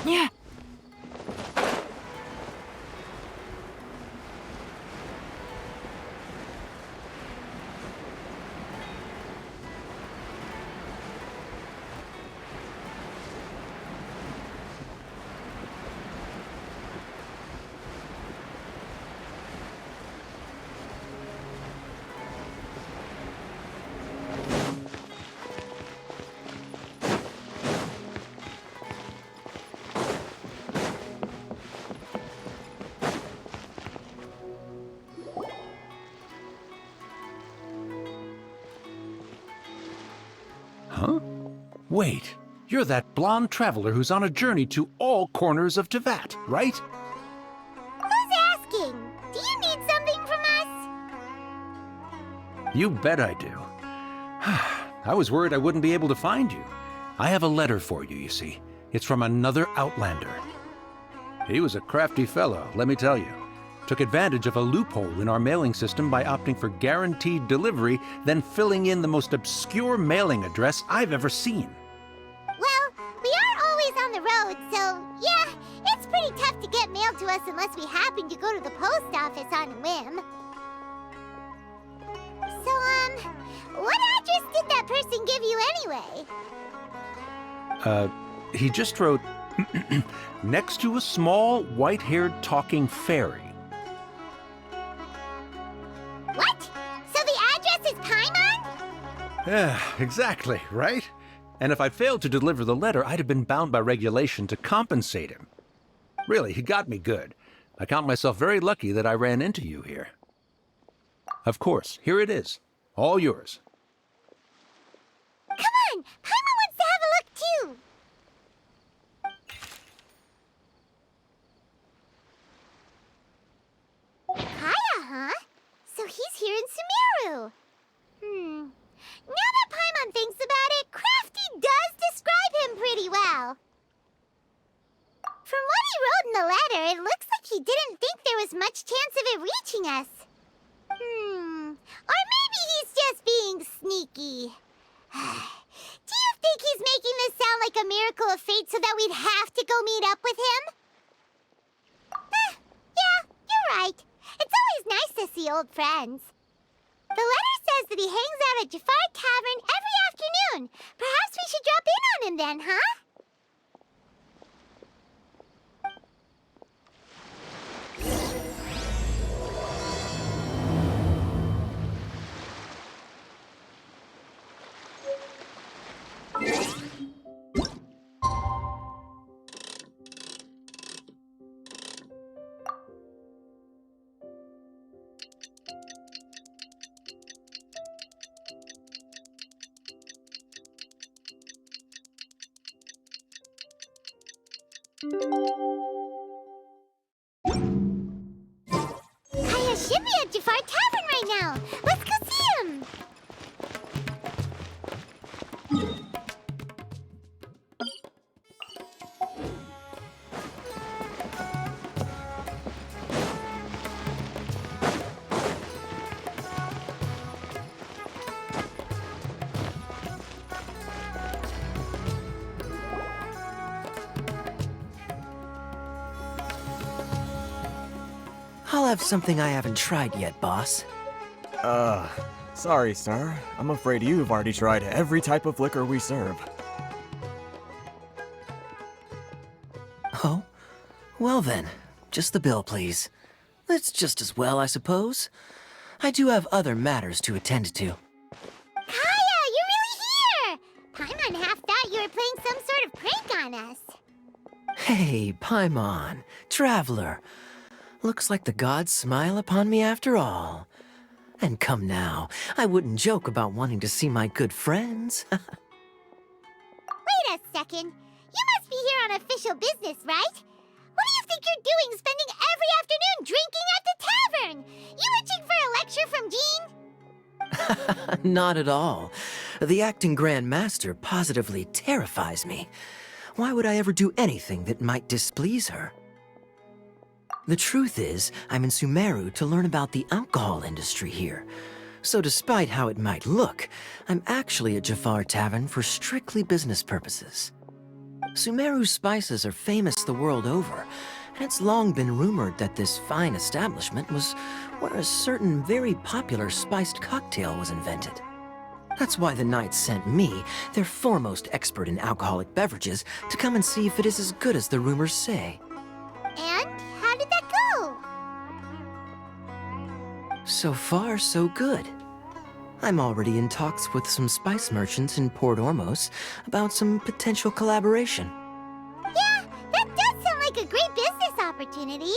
Yeah. Huh? Wait, you're that blonde traveler who's on a journey to all corners of Tevat, right? Who's asking? Do you need something from us? You bet I do. I was worried I wouldn't be able to find you. I have a letter for you, you see. It's from another Outlander. He was a crafty fellow, let me tell you. Took advantage of a loophole in our mailing system by opting for guaranteed delivery, then filling in the most obscure mailing address I've ever seen. Well, we are always on the road, so yeah, it's pretty tough to get mail to us unless we happen to go to the post office on a whim. So, what address did that person give you anyway? He just wrote, next to a small, white-haired talking fairy. What? So the address is Paimon? Yeah, exactly, right? And if I failed to deliver the letter, I'd have been bound by regulation to compensate him. Really, he got me good. I count myself very lucky that I ran into you here. Of course, here it is. All yours. Come on! Paimon wants to have a look too! Kaya, huh? So he's here in Sumeru. Now that Paimon thinks about it, Crafty does describe him pretty well. From what he wrote in the letter, it looks like he didn't think there was much chance of it reaching us. Or maybe he's just being sneaky. Do you think he's making this sound like a miracle of fate so that we'd have to go meet up with him? Yeah, you're right. It's always nice to see old friends. The letter says that he hangs out at Jafar Tavern every afternoon. Perhaps we should drop in on him then, huh? Kaya should be at Jafar Tavern right now. Let's go see him. I'll have something I haven't tried yet, boss. Sorry, sir. I'm afraid you've already tried every type of liquor we serve. Oh? Well then, just the bill, please. That's just as well, I suppose. I do have other matters to attend to. Kaya, you're really here! Paimon half thought you were playing some sort of prank on us. Hey, Paimon, traveler. Looks like the gods smile upon me after all. And come now, I wouldn't joke about wanting to see my good friends. Wait a second. You must be here on official business, right? What do you think you're doing spending every afternoon drinking at the tavern? You itching for a lecture from Jean? Not at all. The acting Grand Master positively terrifies me. Why would I ever do anything that might displease her? The truth is, I'm in Sumeru to learn about the alcohol industry here. So despite how it might look, I'm actually at Jafar Tavern for strictly business purposes. Sumeru's spices are famous the world over, and it's long been rumored that this fine establishment was where a certain very popular spiced cocktail was invented. That's why the Knights sent me, their foremost expert in alcoholic beverages, to come and see if it is as good as the rumors say. And how did that go? So far, so good. I'm already in talks with some spice merchants in Port Ormos about some potential collaboration. Yeah, that does sound like a great business opportunity.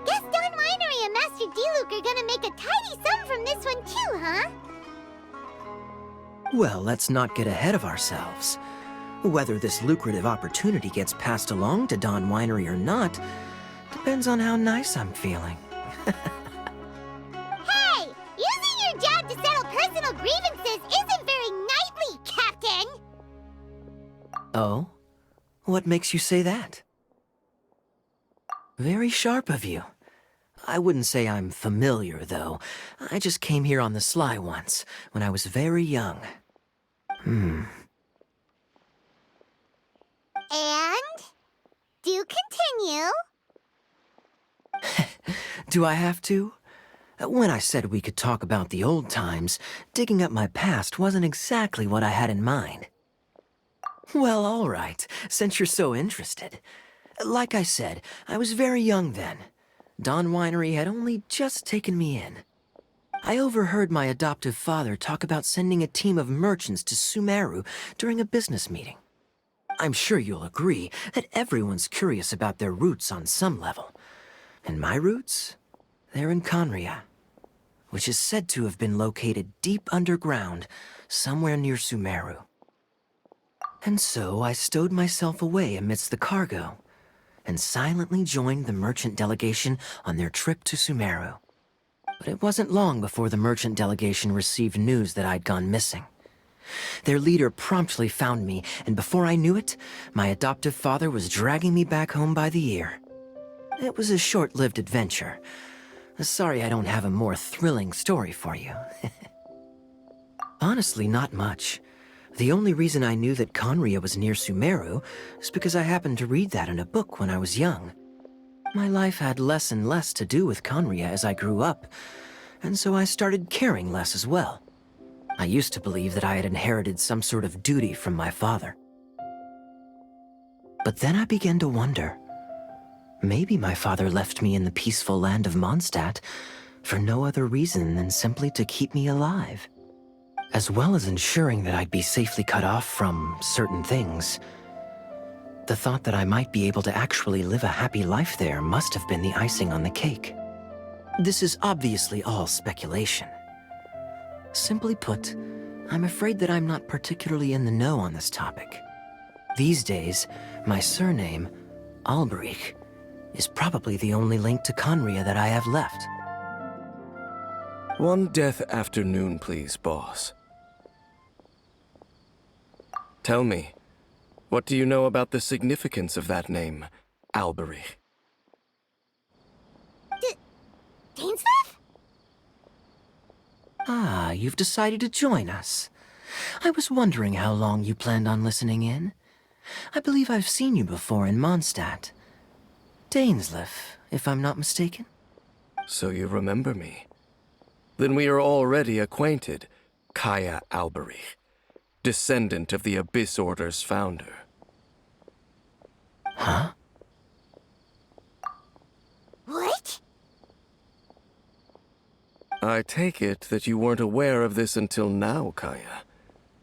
Guess Don Winery and Master D-Luke are gonna make a tidy sum from this one too, huh? Well, let's not get ahead of ourselves. Whether this lucrative opportunity gets passed along to Don Winery or not depends on how nice I'm feeling. Hey! Using your job to settle personal grievances isn't very knightly, Captain! Oh? What makes you say that? Very sharp of you. I wouldn't say I'm familiar, though. I just came here on the sly once, when I was very young. And? Do continue. Do I have to? When I said we could talk about the old times, digging up my past wasn't exactly what I had in mind. Well, all right, since you're so interested. Like I said, I was very young then. Don Winery had only just taken me in. I overheard my adoptive father talk about sending a team of merchants to Sumeru during a business meeting. I'm sure you'll agree that everyone's curious about their roots on some level. And my roots? They're in Conria, which is said to have been located deep underground, somewhere near Sumeru. And so I stowed myself away amidst the cargo, and silently joined the merchant delegation on their trip to Sumeru. But it wasn't long before the merchant delegation received news that I'd gone missing. Their leader promptly found me, and before I knew it, my adoptive father was dragging me back home by the ear. It was a short-lived adventure. Sorry I don't have a more thrilling story for you. Honestly, not much. The only reason I knew that Conria was near Sumeru is because I happened to read that in a book when I was young. My life had less and less to do with Conria as I grew up, and so I started caring less as well. I used to believe that I had inherited some sort of duty from my father. But then I began to wonder, maybe my father left me in the peaceful land of Mondstadt for no other reason than simply to keep me alive. As well as ensuring that I'd be safely cut off from certain things. The thought that I might be able to actually live a happy life there must have been the icing on the cake. This is obviously all speculation. Simply put, I'm afraid that I'm not particularly in the know on this topic. These days, my surname, Alberich, is probably the only link to Conria that I have left. One death afternoon, please, boss. Tell me, what do you know about the significance of that name, Alberich? Dainsleif? Ah, you've decided to join us. I was wondering how long you planned on listening in. I believe I've seen you before in Mondstadt. Dainsleif, if I'm not mistaken. So you remember me. Then we are already acquainted, Kaya Alberich, descendant of the Abyss Order's founder. Huh? What? I take it that you weren't aware of this until now, Kaya.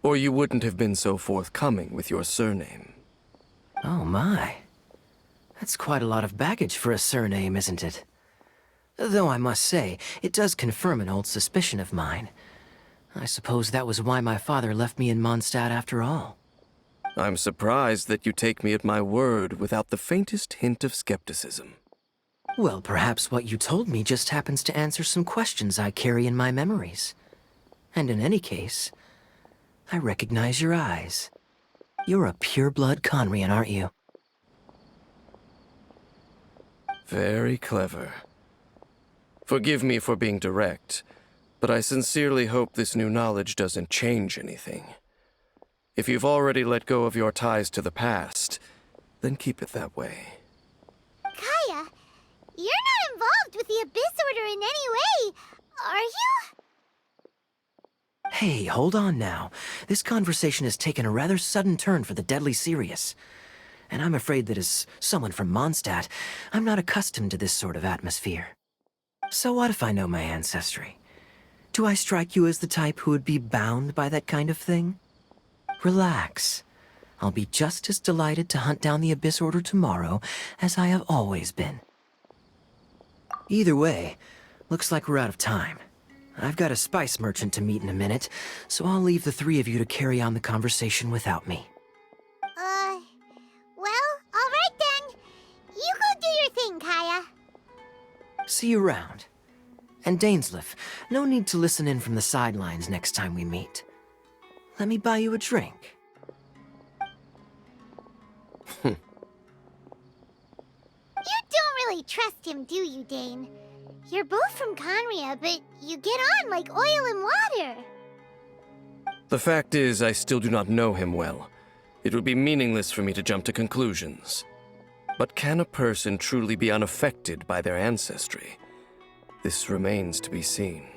Or you wouldn't have been so forthcoming with your surname. Oh my. That's quite a lot of baggage for a surname, isn't it? Though I must say, it does confirm an old suspicion of mine. I suppose that was why my father left me in Mondstadt after all. I'm surprised that you take me at my word without the faintest hint of skepticism. Well, perhaps what you told me just happens to answer some questions I carry in my memories. And in any case, I recognize your eyes. You're a pure-blood Conrian, aren't you? Very clever. Forgive me for being direct, But I sincerely hope this new knowledge doesn't change anything. If you've already let go of your ties to the past, then keep it that way. Kaya, you're not involved with the Abyss Order in any way, are you? Hey, hold on now. This conversation has taken a rather sudden turn for the deadly serious. And I'm afraid that as someone from Mondstadt, I'm not accustomed to this sort of atmosphere. So what if I know my ancestry? Do I strike you as the type who would be bound by that kind of thing? Relax. I'll be just as delighted to hunt down the Abyss Order tomorrow as I have always been. Either way, looks like we're out of time. I've got a spice merchant to meet in a minute, so I'll leave the three of you to carry on the conversation without me. Well, alright then. You go do your thing, Kaya. See you around. And Dainsleif, no need to listen in from the sidelines next time we meet. Let me buy you a drink. You don't really trust him, do you, Dane? You're both from Conria, but you get on like oil and water. The fact is, I still do not know him well. It would be meaningless for me to jump to conclusions. But can a person truly be unaffected by their ancestry? This remains to be seen.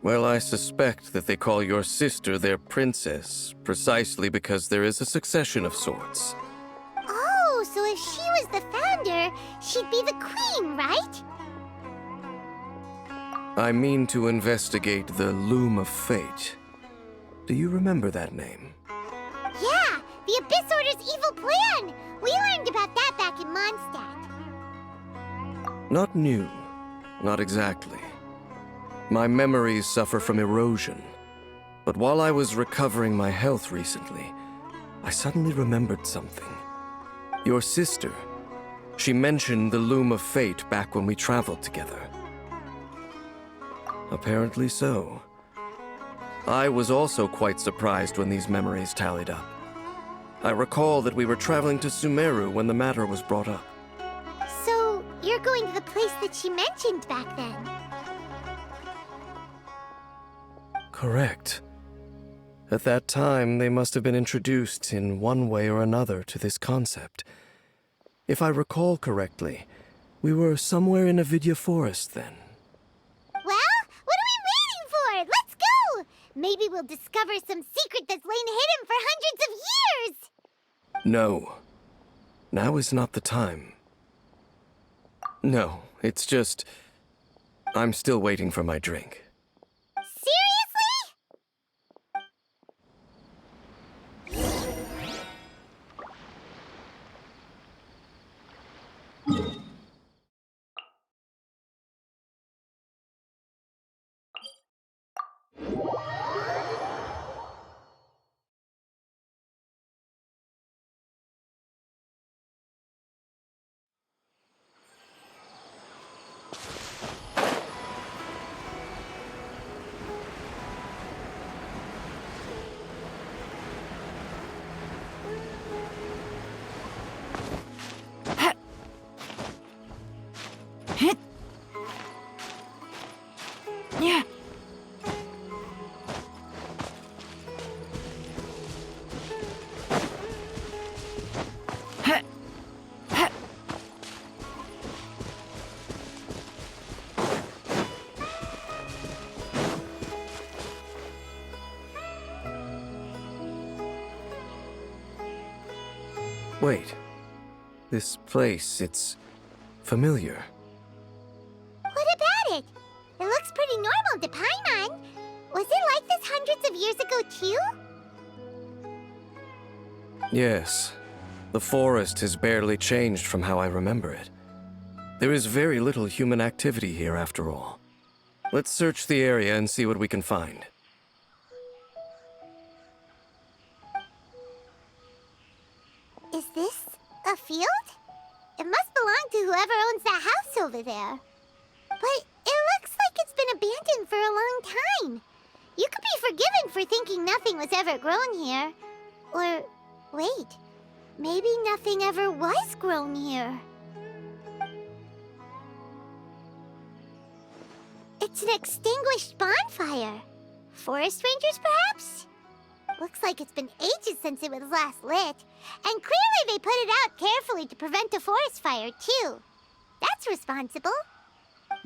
Well, I suspect that they call your sister their princess, precisely because there is a succession of sorts. Oh, so if she was the founder, she'd be the queen, right? I mean to investigate the Loom of Fate. Do you remember that name? Yeah, the Abyss Order's evil plan! We learned about that back in Mondstadt. Not new. Not exactly. My memories suffer from erosion. But while I was recovering my health recently, I suddenly remembered something. Your sister. She mentioned the Loom of Fate back when we traveled together. Apparently so. I was also quite surprised when these memories tallied up. I recall that we were traveling to Sumeru when the matter was brought up. So, you're going to the place that she mentioned back then? Correct. At that time, they must have been introduced in one way or another to this concept. If I recall correctly, we were somewhere in Avidya Forest then. Well, what are we waiting for? Let's go! Maybe we'll discover some secret that's lain hidden for hundreds of years! No. Now is not the time. No, it's just... I'm still waiting for my drink. Yeah. Wait. This place, it's familiar. What about it? It looks pretty normal to Paimon. Was it like this hundreds of years ago, too? Yes. The forest has barely changed from how I remember it. There is very little human activity here, after all. Let's search the area and see what we can find. Is this a field? It must belong to whoever owns that house over there. But it looks like it's been abandoned for a long time. You could be forgiven for thinking nothing was ever grown here. Or, wait, maybe nothing ever was grown here. It's an extinguished bonfire. Forest rangers, perhaps? Looks like it's been ages since it was last lit. And clearly they put it out carefully to prevent a forest fire, too. That's responsible.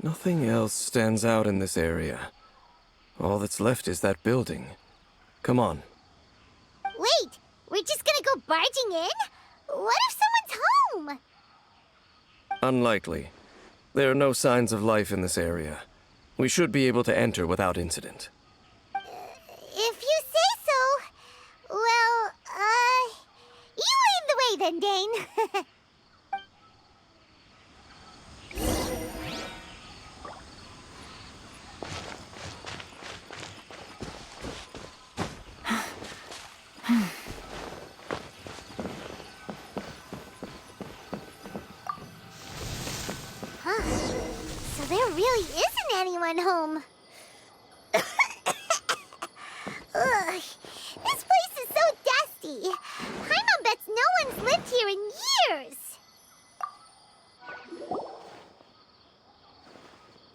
Nothing else stands out in this area. All that's left is that building. Come on. Wait, we're just gonna go barging in? What if someone's home? Unlikely. There are no signs of life in this area. We should be able to enter without incident. If you say so. Well, you lead the way then, Dane. So there really isn't anyone home. Ugh, this place is so dusty. Paimon bets no one's lived here in years.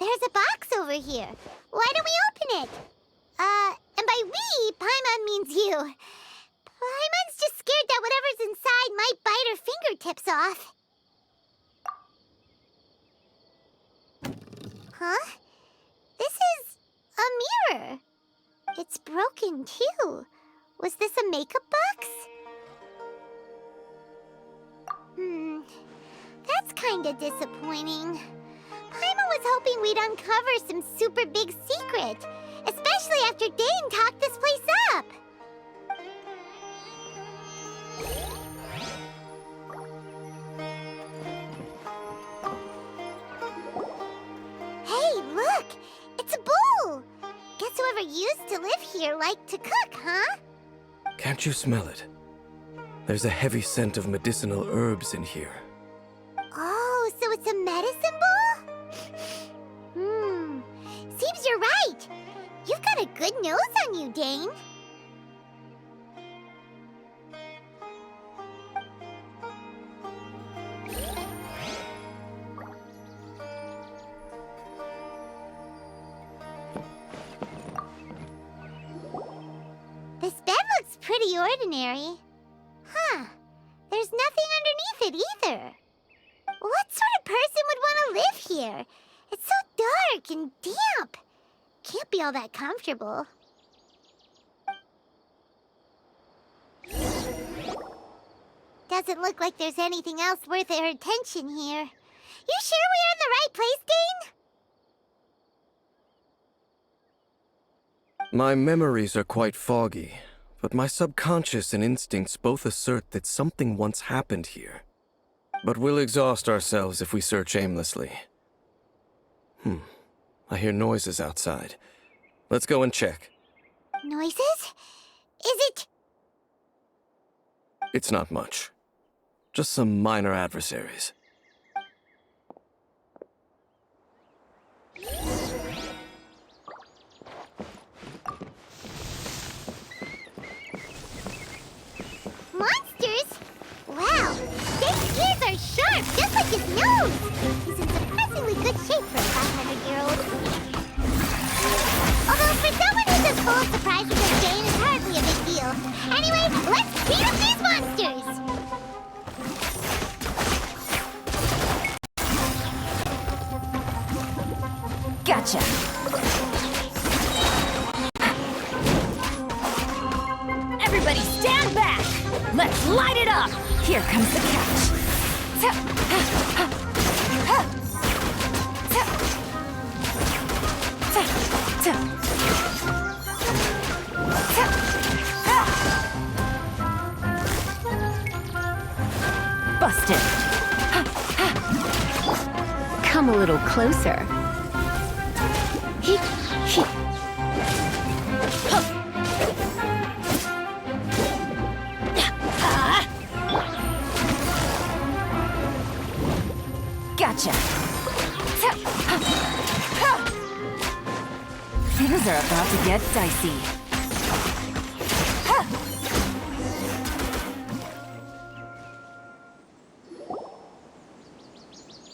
There's a box over here. Why don't we open it? And by we, Paimon means you. Paimon's just scared that whatever's inside might bite her fingertips off. Huh? This is a mirror. It's broken, too. Was this a makeup box? That's kinda disappointing. Paimon was hoping we'd uncover some super big secret, especially after Dane talked this place up. Hey, look! It's a bowl! Guess whoever used to live here liked to cook, huh? Can't you smell it? There's a heavy scent of medicinal herbs in here. Oh, so it's a medicine bowl? Seems you're right. You've got a good nose on you, Dane. This bed looks pretty ordinary. Huh. There's nothing underneath it either. What sort of person would want to live here? It's so dark and damp. Can't be all that comfortable. Doesn't look like there's anything else worth our attention here. You sure we're in the right place, Dane? My memories are quite foggy, but my subconscious and instincts both assert that something once happened here. But we'll exhaust ourselves if we search aimlessly. I hear noises outside. Let's go and check. Noises? Is it... It's not much. Just some minor adversaries. Monsters? Wow, Dane's ears are sharp, just like his nose. He's in surprisingly good shape for a 500-year-old. Although for someone who's as full of surprises as Dane, it's hardly a big deal. Anyway, let's beat up these monsters! Gotcha! Everybody stand back! Let's light it up! Here comes the catch. Busted! Come a little closer. Gotcha. Things are about to get dicey.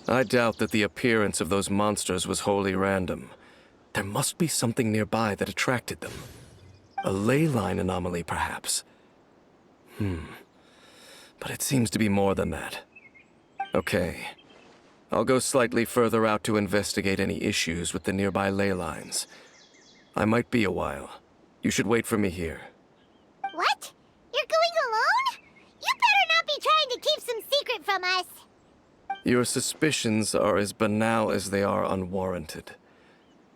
I doubt that the appearance of those monsters was wholly random. There must be something nearby that attracted them. A ley line anomaly, perhaps. But it seems to be more than that. Okay. I'll go slightly further out to investigate any issues with the nearby ley lines. I might be a while. You should wait for me here. What? You're going alone? You better not be trying to keep some secret from us. Your suspicions are as banal as they are unwarranted.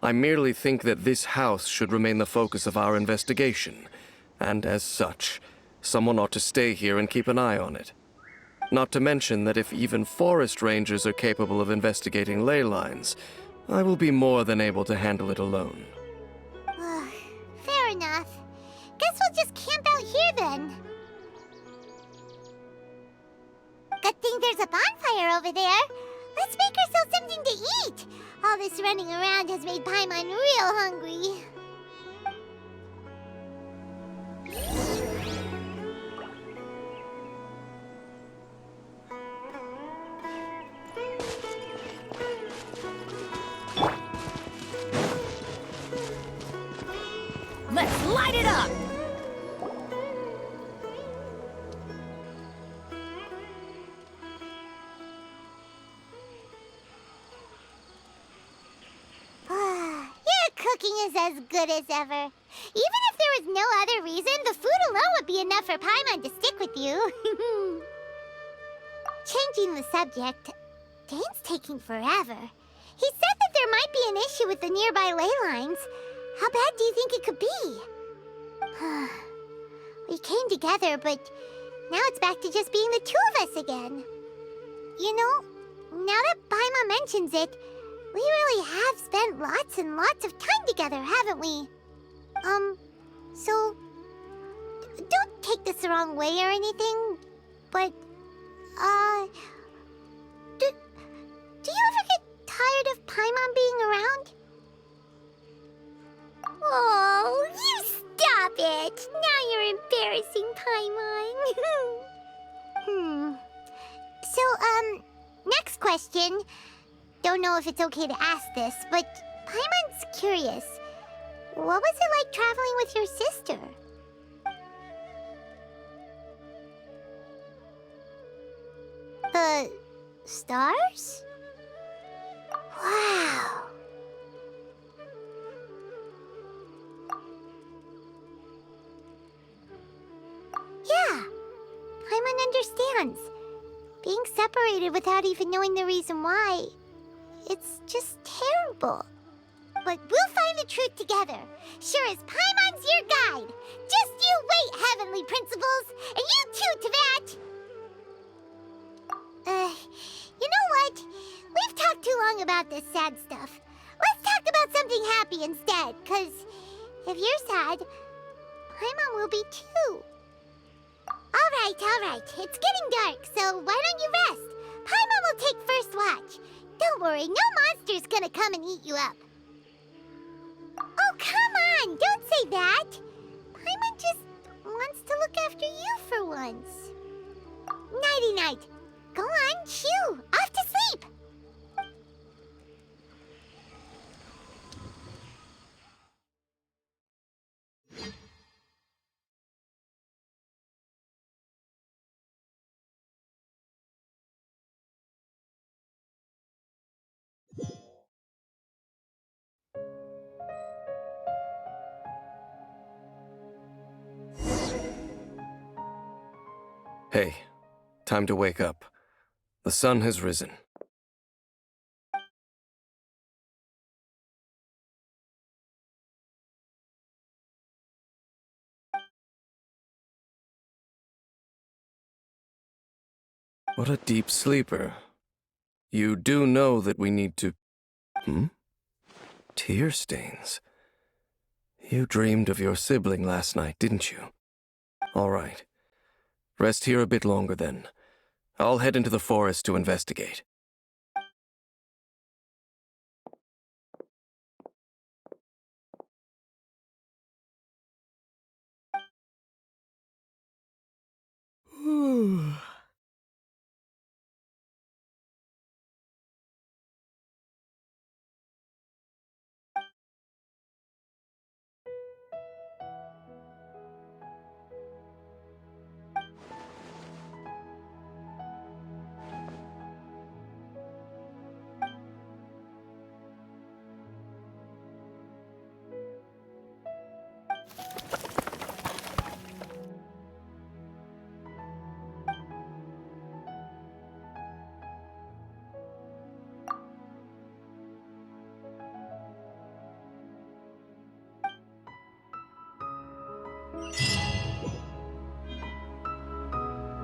I merely think that this house should remain the focus of our investigation, and as such, someone ought to stay here and keep an eye on it. Not to mention that if even forest rangers are capable of investigating ley lines, I will be more than able to handle it alone. Fair enough. Guess we'll just camp out here then. Good thing there's a bonfire over there. Let's make ourselves something to eat. All this running around has made Paimon real hungry. Let's light it up! Your cooking is as good as ever. Even if there was no other reason, the food alone would be enough for Paimon to stick with you. Changing the subject, Dane's taking forever. He said that there might be an issue with the nearby ley lines. How bad do you think it could be? We came together, but now it's back to just being the two of us again. You know, now that Paimon mentions it, we really have spent lots and lots of time together, haven't we? So, don't take this the wrong way or anything, but, do you ever get tired of Paimon being around? Oh, you stop it! Now you're embarrassing Paimon. So, next question. Don't know if it's okay to ask this, but Paimon's curious. What was it like traveling with your sister? The stars? Wow. Yeah, Paimon understands. Being separated without even knowing the reason why, it's just terrible. But we'll find the truth together. Sure as Paimon's your guide. Just you wait, Heavenly Principles, and you too, Teyvat. You know what? We've talked too long about this sad stuff. Let's talk about something happy instead, 'cause if you're sad, Paimon will be too. All right. It's getting dark, so why don't you rest? Paimon will take first watch. Don't worry, no monster's gonna come and eat you up. Oh, come on! Don't say that! Paimon just wants to look after you for once. Nighty-night. Go on, shoo! Off to sleep! Hey, time to wake up. The sun has risen. What a deep sleeper. You do know that we need to... Tear stains. You dreamed of your sibling last night, didn't you? All right. Rest here a bit longer then. I'll head into the forest to investigate.